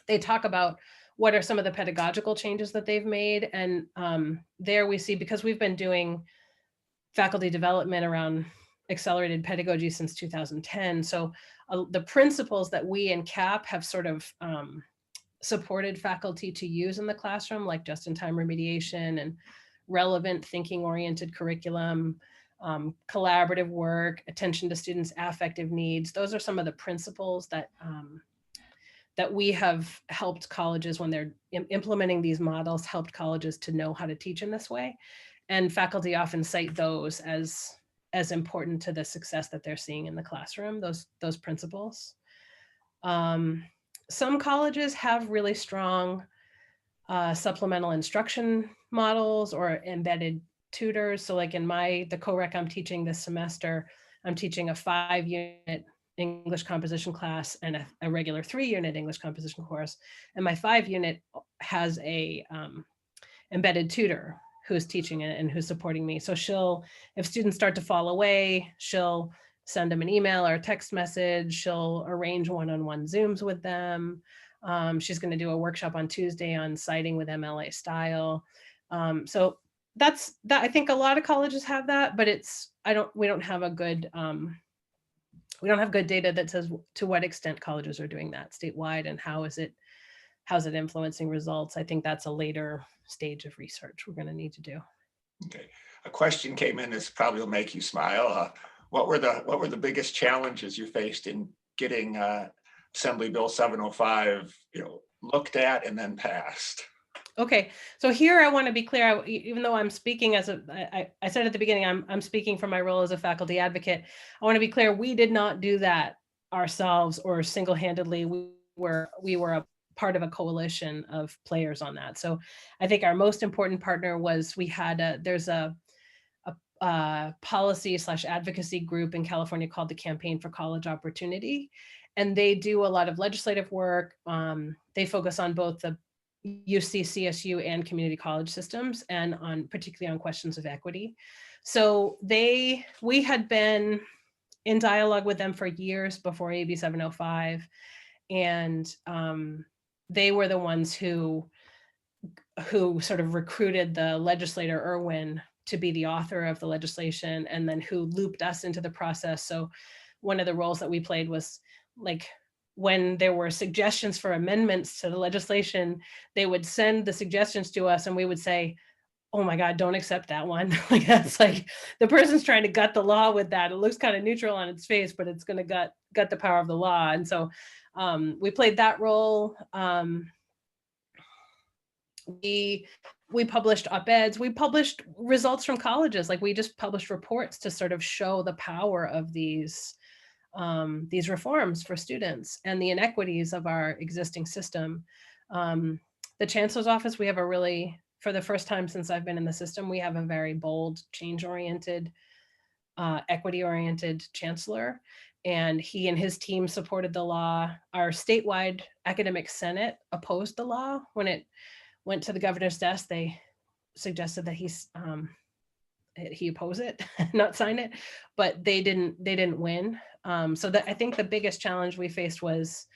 they talk about what are some of the pedagogical changes that they've made. And there we see, because we've been doing faculty development around accelerated pedagogy since 2010. So the principles that we in CAP have sort of supported faculty to use in the classroom, like just-in-time remediation and relevant thinking-oriented curriculum, collaborative work, attention to students' affective needs. Those are some of the principles that we have helped colleges, when they're implementing these models, helped colleges to know how to teach in this way. And faculty often cite those as important to the success that they're seeing in the classroom, those principles. Some colleges have really strong supplemental instruction models or embedded tutors. So like in the co-rec I'm teaching this semester, I'm teaching a 5-unit English composition class and a regular 3-unit English composition course. And my 5-unit has a embedded tutor who's teaching it and who's supporting me. So if students start to fall away, she'll send them an email or a text message. She'll arrange one-on-one Zooms with them. She's going to do a workshop on Tuesday on citing with MLA style. So that's that. I think a lot of colleges have that, but we don't have good data that says to what extent colleges are doing that statewide and how's it influencing results. I think that's a later stage of research we're going to need to do. Okay, a question came in that's probably will make you smile. What were the biggest challenges you faced in getting Assembly Bill 705 looked at and then passed? Okay, so here I want to be clear. Even though I'm speaking I said at the beginning, I'm speaking from my role as a faculty advocate. I want to be clear, we did not do that ourselves or single-handedly. We were a part of a coalition of players on that. So I think our most important partner was there's a policy/advocacy group in California called the Campaign for College Opportunity. And they do a lot of legislative work. They focus on both the UC, CSU, and community college systems, and particularly on questions of equity. So we had been in dialogue with them for years before AB 705. And they were the ones who sort of recruited the legislator Irwin to be the author of the legislation, and then who looped us into the process. So one of the roles that we played was, like, when there were suggestions for amendments to the legislation, they would send the suggestions to us and we would say, oh my God, don't accept that one. Like, that's like, the person's trying to gut the law with that. It looks kind of neutral on its face, but it's going to gut the power of the law. And so we played that role. We published op-eds, we published results from colleges. Like, we just published reports to sort of show the power of these reforms for students and the inequities of our existing system. The chancellor's office, we have for the first time since I've been in the system, we have a very bold, change-oriented, equity-oriented chancellor. And he and his team supported the law. Our statewide academic senate opposed the law. When it went to the governor's desk, they suggested that he oppose it, not sign it, but they didn't win. So I think the biggest challenge we faced was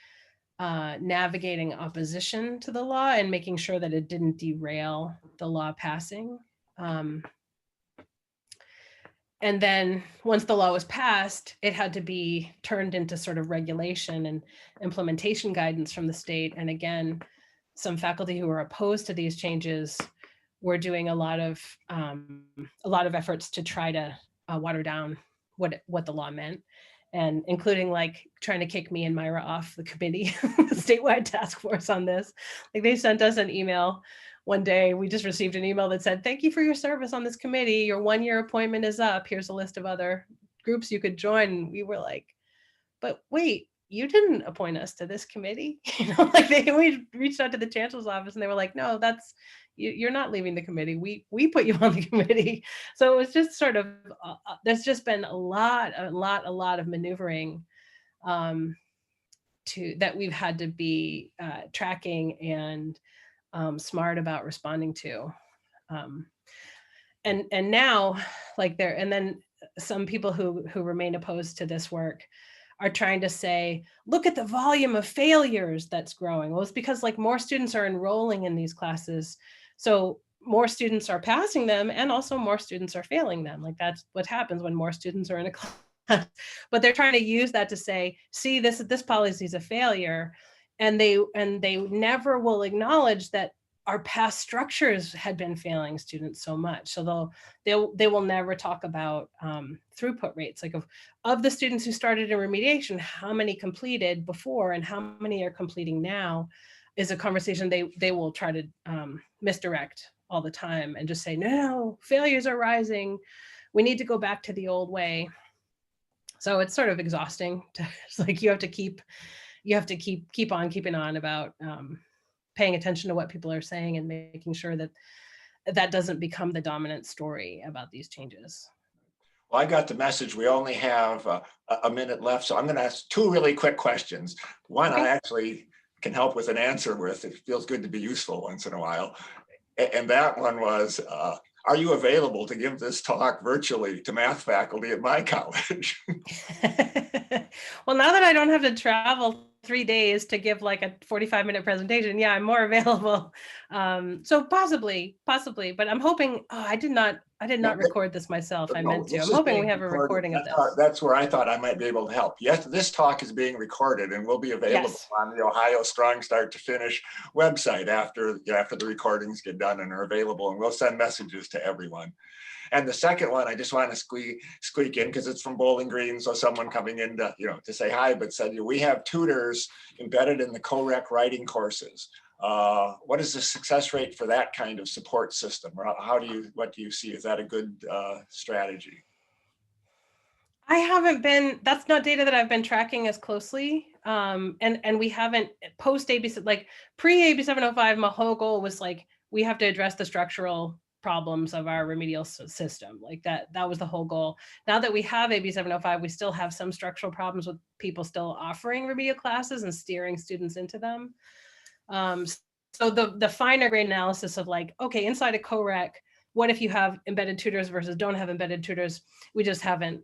navigating opposition to the law and making sure that it didn't derail the law passing. And then once the law was passed, it had to be turned into sort of regulation and implementation guidance from the state. And again, some faculty who are opposed to these changes were doing a lot of efforts to try to water down what the law meant, and including like trying to kick me and Myra off the committee, the statewide task force on this. Like, they sent us an email one day. We just received an email that said, "Thank you for your service on this committee. Your 1-year appointment is up. Here's a list of other groups you could join." And we were like, but wait, you didn't appoint us to this committee. Like, we reached out to the chancellor's office and they were like, no, you're not leaving the committee. We put you on the committee. So it was just sort of, there's just been a lot of maneuvering that we've had to be tracking and smart about responding to. And now, like, and then some people who remain opposed to this work are trying to say, look at the volume of failures that's growing. Well, it's because, like, more students are enrolling in these classes. So more students are passing them, and also more students are failing them. Like, that's what happens when more students are in a class. But they're trying to use that to say, see, this policy is a failure. And they never will acknowledge that our past structures had been failing students so much. So they will never talk about throughput rates. Like, of the students who started in remediation, how many completed before and how many are completing now is a conversation they will try to misdirect all the time and just say, no, failures are rising. We need to go back to the old way. So it's sort of exhausting. It's like you have to keep on keeping on about paying attention to what people are saying and making sure that doesn't become the dominant story about these changes. Well, I got the message. We only have a minute left, so I'm going to ask 2 really quick questions. One, okay, I actually can help with an answer with. It feels good to be useful once in a while. And that one was, are you available to give this talk virtually to math faculty at my college? Well, now that I don't have to travel 3 days to give like a 45-minute presentation, yeah, I'm more available. So possibly, but I'm hoping, I did not record this myself. I meant to. I'm hoping we have a recording of this. That's where I thought I might be able to help. Yes, this talk is being recorded and will be available on the Ohio Strong Start to Finish website after the recordings get done and are available, and we'll send messages to everyone. And the second one, I just want to squeak in because it's from Bowling Green. So someone coming in to say hi, but said, we have tutors embedded in the co-rec writing courses. What is the success rate for that kind of support system? Or what do you see? Is that a good strategy? That's not data that I've been tracking as closely. And we haven't post AB, like pre AB 705, my whole goal was like, we have to address the structural problems of our remedial system. Like that was the whole goal. Now that we have AB 705, we still have some structural problems with people still offering remedial classes and steering students into them. So the finer grain analysis of like, okay, inside a CoRec, what if you have embedded tutors versus don't have embedded tutors? We just haven't,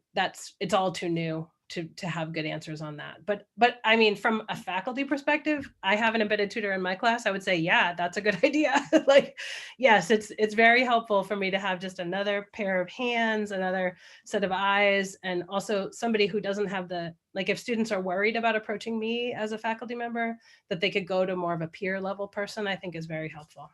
it's all too new to have good answers on that. But I mean, from a faculty perspective, I have an embedded tutor in my class. I would say, yeah, that's a good idea. Like, yes, it's very helpful for me to have just another pair of hands, another set of eyes, and also somebody who doesn't have like if students are worried about approaching me as a faculty member, that they could go to more of a peer level person, I think is very helpful.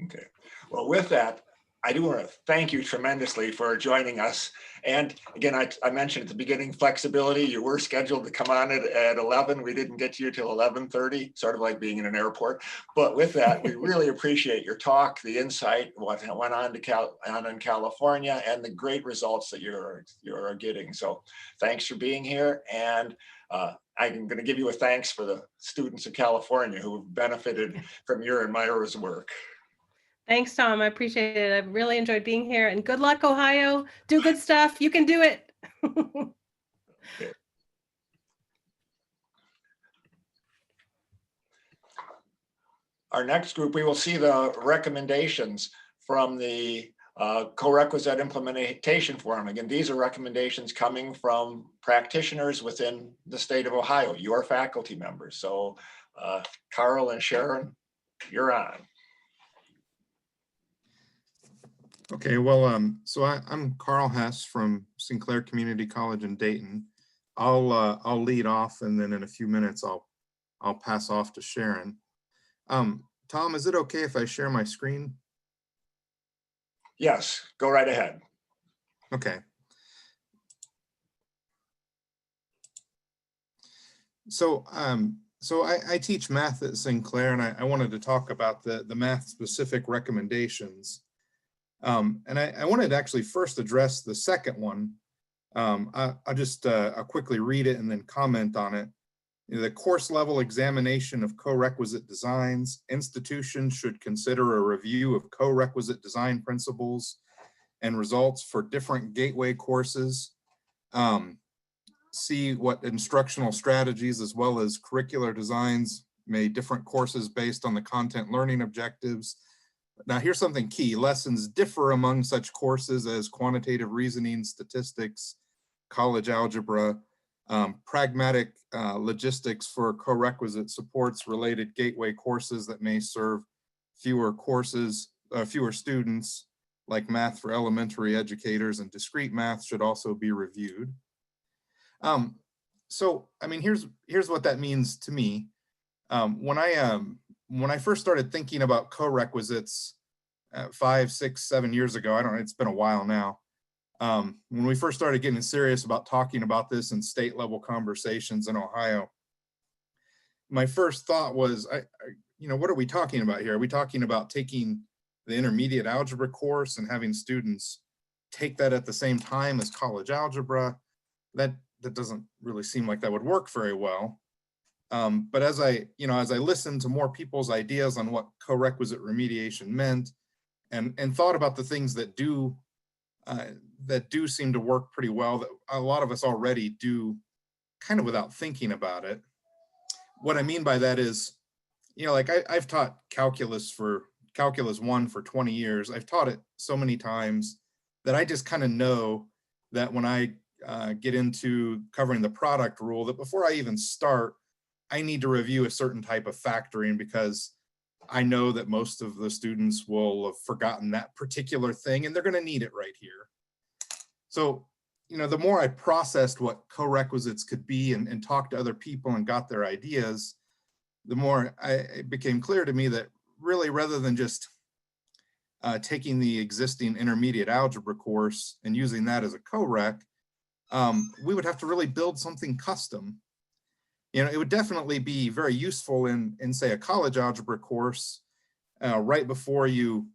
Okay, well, with that, I do want to thank you tremendously for joining us. And again, I mentioned at the beginning, flexibility. You were scheduled to come on at 11. We didn't get to you till 11:30, sort of like being in an airport. But with that, we really appreciate your talk, the insight, what went on in California, and the great results that you're getting. So thanks for being here. And I'm going to give you a thanks for the students of California who have benefited from your and Myra's work. Thanks, Tom. I appreciate it. I've really enjoyed being here, and good luck, Ohio. Do good stuff. You can do it. Okay. Our next group, we will see the recommendations from the Corequisite Implementation Forum. Again, these are recommendations coming from practitioners within the state of Ohio, your faculty members. So Carl and Sharon, you're on. Okay, well, so I'm Carl Hess from Sinclair Community College in Dayton. I'll lead off, and then in a few minutes I'll pass off to Sharon. Tom, is it okay if I share my screen? Yes, go right ahead. Okay. So I teach math at Sinclair, and I wanted to talk about the math specific recommendations. And I wanted to actually first address the second one. I'll just I'll quickly read it and then comment on it. The course level examination of co-requisite designs. Institutions should consider a review of co-requisite design principles and results for different gateway courses. See what instructional strategies as well as curricular designs may different courses based on the content learning objectives. Now, here's something key. Lessons differ among such courses as quantitative reasoning, statistics, college algebra, pragmatic logistics for co-requisite supports related gateway courses that may serve fewer students, like math for elementary educators, and discrete math should also be reviewed. So, I mean, here's what that means to me. When I first started thinking about co-requisites 5, 6, 7 years ago, it's been a while now. When we first started getting serious about talking about this in state level conversations in Ohio, my first thought was, what are we talking about here? Are we talking about taking the intermediate algebra course and having students take that at the same time as college algebra? That doesn't really seem like that would work very well. But as I listened to more people's ideas on what co-requisite remediation meant, and thought about the things that do seem to work pretty well, that a lot of us already do kind of without thinking about it. What I mean by that is, like I've taught calculus 1 for 20 years. I've taught it so many times that I just kind of know that when I get into covering the product rule, that before I even start, I need to review a certain type of factoring, because I know that most of the students will have forgotten that particular thing and they're going to need it right here. So, the more I processed what co-requisites could be and talked to other people and got their ideas, the more it became clear to me that really, rather than just taking the existing intermediate algebra course and using that as a co-req, we would have to really build something custom. It would definitely be very useful in say, a college algebra course right before you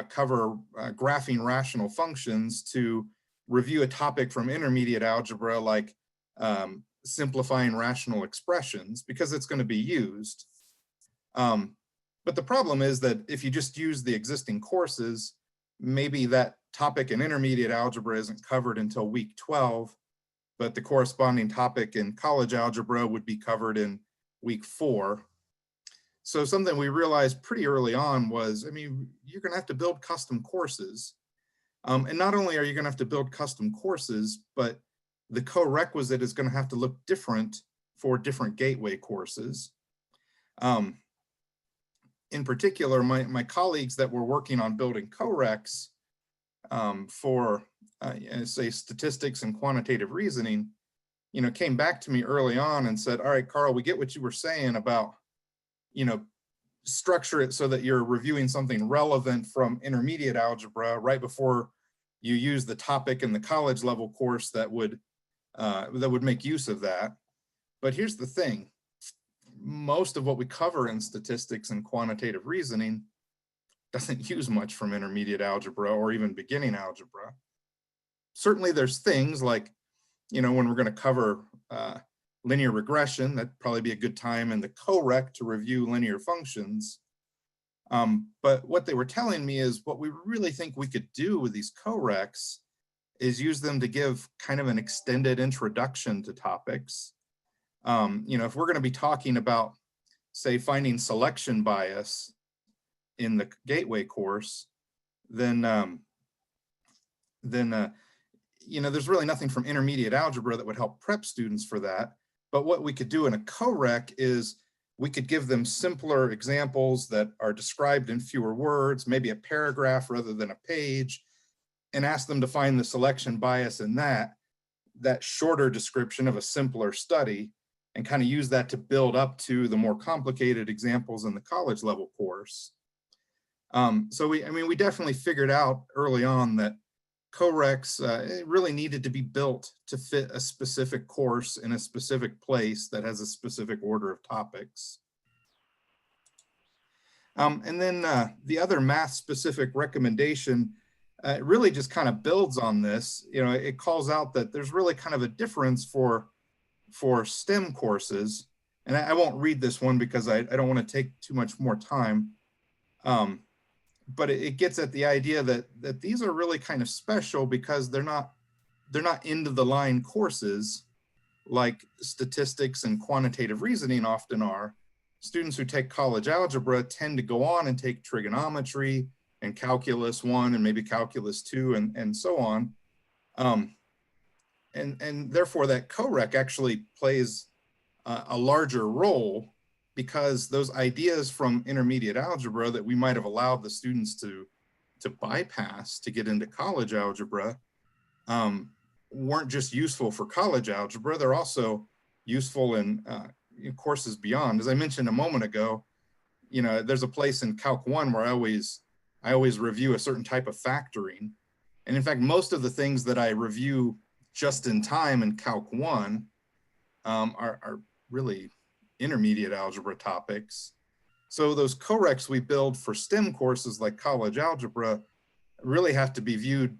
cover graphing rational functions, to review a topic from intermediate algebra, like simplifying rational expressions because it's going to be used. But the problem is that if you just use the existing courses, maybe that topic in intermediate algebra isn't covered until week 12, but the corresponding topic in college algebra would be covered in week 4. So something we realized pretty early on was, I mean, you're going to have to build custom courses. And not only are you going to have to build custom courses, but the co-requisite is going to have to look different for different gateway courses. In particular, my colleagues that were working on building co-recs for, say, statistics and quantitative reasoning, came back to me early on and said, all right, Carl, we get what you were saying about, structure it so that you're reviewing something relevant from intermediate algebra right before you use the topic in the college level course that would make use of that. But here's the thing. Most of what we cover in statistics and quantitative reasoning doesn't use much from intermediate algebra or even beginning algebra. Certainly there's things like, when we're going to cover linear regression, that'd probably be a good time in the co-rec to review linear functions. But what they were telling me is what we really think we could do with these co-recs is use them to give kind of an extended introduction to topics. If we're going to be talking about, say, finding selection bias in the gateway course, then there's really nothing from intermediate algebra that would help prep students for that. But what we could do in a co-rec is we could give them simpler examples that are described in fewer words, maybe a paragraph rather than a page, and ask them to find the selection bias in that shorter description of a simpler study, and kind of use that to build up to the more complicated examples in the college level course. So we definitely figured out early on that co-recs really needed to be built to fit a specific course in a specific place that has a specific order of topics. And then the other math specific recommendation really just kind of builds on this. It calls out that there's really kind of a difference for STEM courses. And I won't read this one because I don't want to take too much more time. But it gets at the idea that these are really kind of special because they're not end of the line courses like statistics and quantitative reasoning often are. Students who take college algebra tend to go on and take trigonometry and calculus 1 and maybe calculus 2 and so on. And therefore that co-rec actually plays a larger role, because those ideas from intermediate algebra that we might have allowed the students to bypass to get into college algebra weren't just useful for college algebra, they're also useful in courses beyond. As I mentioned a moment ago, there's a place in Calc 1 where I always review a certain type of factoring. And in fact, most of the things that I review just in time in Calc 1 are really intermediate algebra topics. So those co-recs we build for STEM courses like college algebra really have to be viewed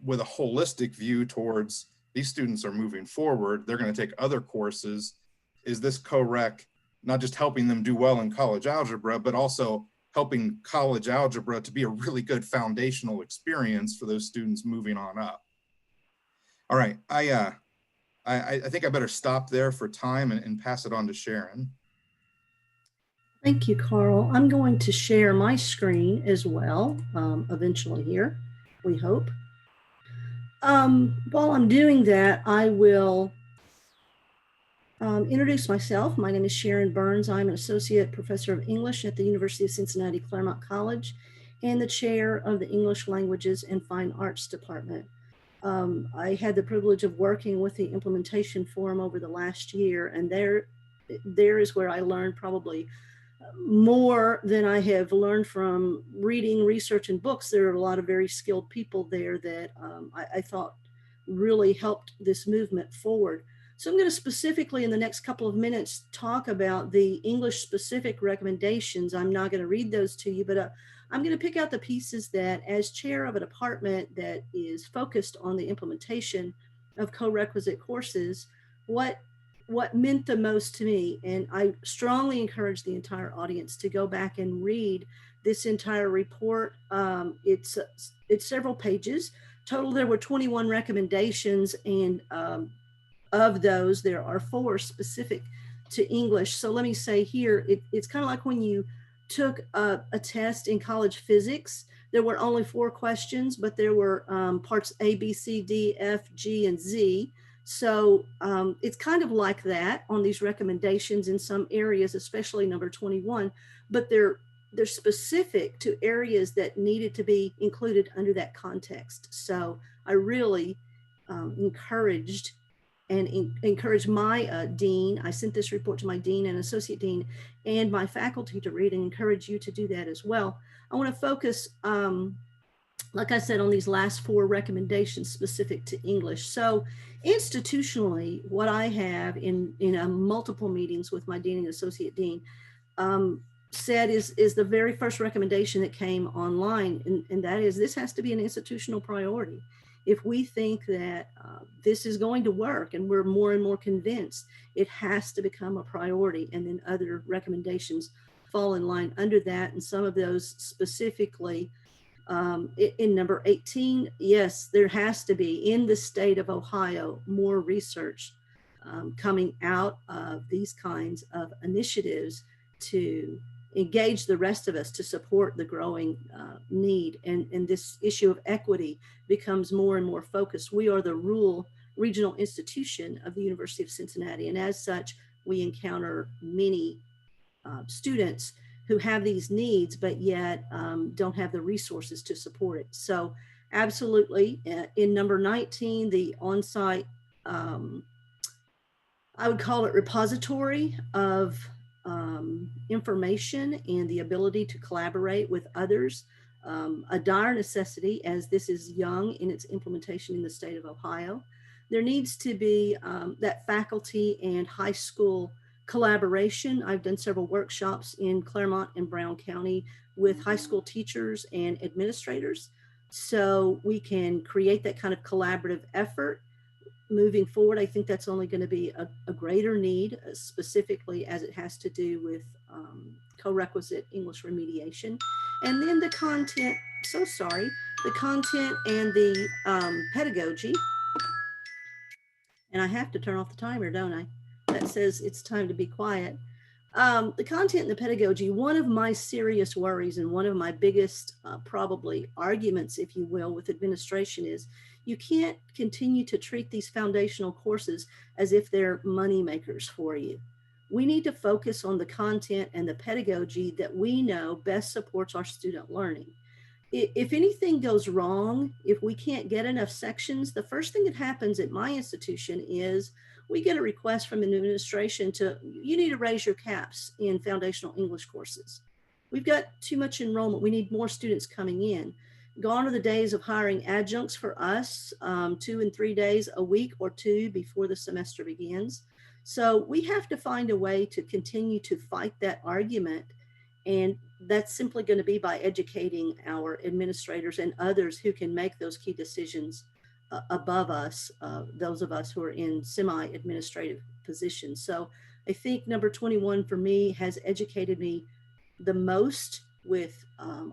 with a holistic view towards these students are moving forward. They're going to take other courses. Is this co-rec not just helping them do well in college algebra, but also helping college algebra to be a really good foundational experience for those students moving on up? All right, I think I better stop there for time and pass it on to Sharon. Thank you, Carl. I'm going to share my screen as well, eventually here, we hope. While I'm doing that, I will introduce myself. My name is Sharon Burns. I'm an associate professor of English at the University of Cincinnati Claremont College and the chair of the English Languages and Fine Arts Department. I had the privilege of working with the implementation forum over the last year, and there is where I learned probably more than I have learned from reading, research, and books. There are a lot of very skilled people there that I thought really helped this movement forward. So I'm going to specifically in the next couple of minutes talk about the English specific recommendations. I'm not going to read those to you, but I'm going to pick out the pieces that, as chair of a department that is focused on the implementation of co-requisite courses, what meant the most to me, and I strongly encourage the entire audience to go back and read this entire report. It's several pages. Total, there were 21 recommendations, and of those, there are 4 specific to English. So let me say here, it's kind of like when you took a test in college physics. There were only 4 questions, but there were parts A, B, C, D, F, G, and Z. So it's kind of like that on these recommendations in some areas, especially number 21, but they're specific to areas that needed to be included under that context. So I really encouraged my dean. I sent this report to my dean and associate dean and my faculty to read, and encourage you to do that as well. I want to focus, like I said, on these last 4 recommendations specific to English. So institutionally, what I have in multiple meetings with my dean and associate dean said is the very first recommendation that came online, and that is, this has to be an institutional priority. If we think that this is going to work and we're more and more convinced, it has to become a priority. And then other recommendations fall in line under that. And some of those specifically in number 18, yes, there has to be, in the state of Ohio, more research coming out of these kinds of initiatives to engage the rest of us to support the growing need. And this issue of equity becomes more and more focused. We are the regional institution of the University of Cincinnati. And as such, we encounter many students who have these needs, but yet don't have the resources to support it. So absolutely, in number 19, the on-site, I would call it repository of information and the ability to collaborate with others, a dire necessity as this is young in its implementation in the state of Ohio. There needs to be that faculty and high school collaboration. I've done several workshops in Claremont and Brown County with high school teachers and administrators. So we can create that kind of collaborative effort moving forward. I think that's only going to be a greater need, specifically as it has to do with co-requisite English remediation. And then the content, the content and the pedagogy. And I have to turn off the timer, don't I? That says it's time to be quiet. The content and the pedagogy, one of my serious worries and one of my biggest probably arguments, if you will, with administration is you can't continue to treat these foundational courses as if they're money makers for you. We need to focus on the content and the pedagogy that we know best supports our student learning. If anything goes wrong, if we can't get enough sections, the first thing that happens at my institution is we get a request from the administration you need to raise your caps in foundational English courses. We've got too much enrollment. We need more students coming in. Gone are the days of hiring adjuncts for us 2 and 3 days a week or 2 before the semester begins. So we have to find a way to continue to fight that argument. And that's simply going to be by educating our administrators and others who can make those key decisions above us, those of us who are in semi-administrative positions. So I think number 21 for me has educated me the most with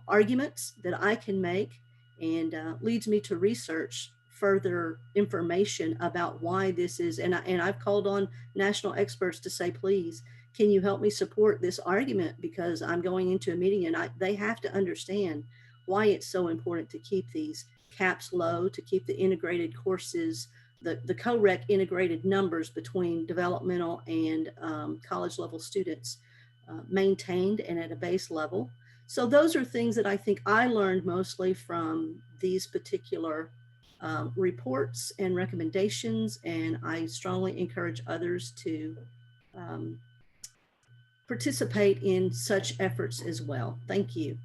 arguments that I can make, and leads me to research further information about why this is. And I've called on national experts to say, please, can you help me support this argument? Because I'm going into a meeting and they have to understand why it's so important to keep these caps low, to keep the integrated courses, the co-rec integrated numbers between developmental and college level students maintained and at a base level. So those are things that I think I learned mostly from these particular reports and recommendations, and I strongly encourage others to participate in such efforts as well. Thank you.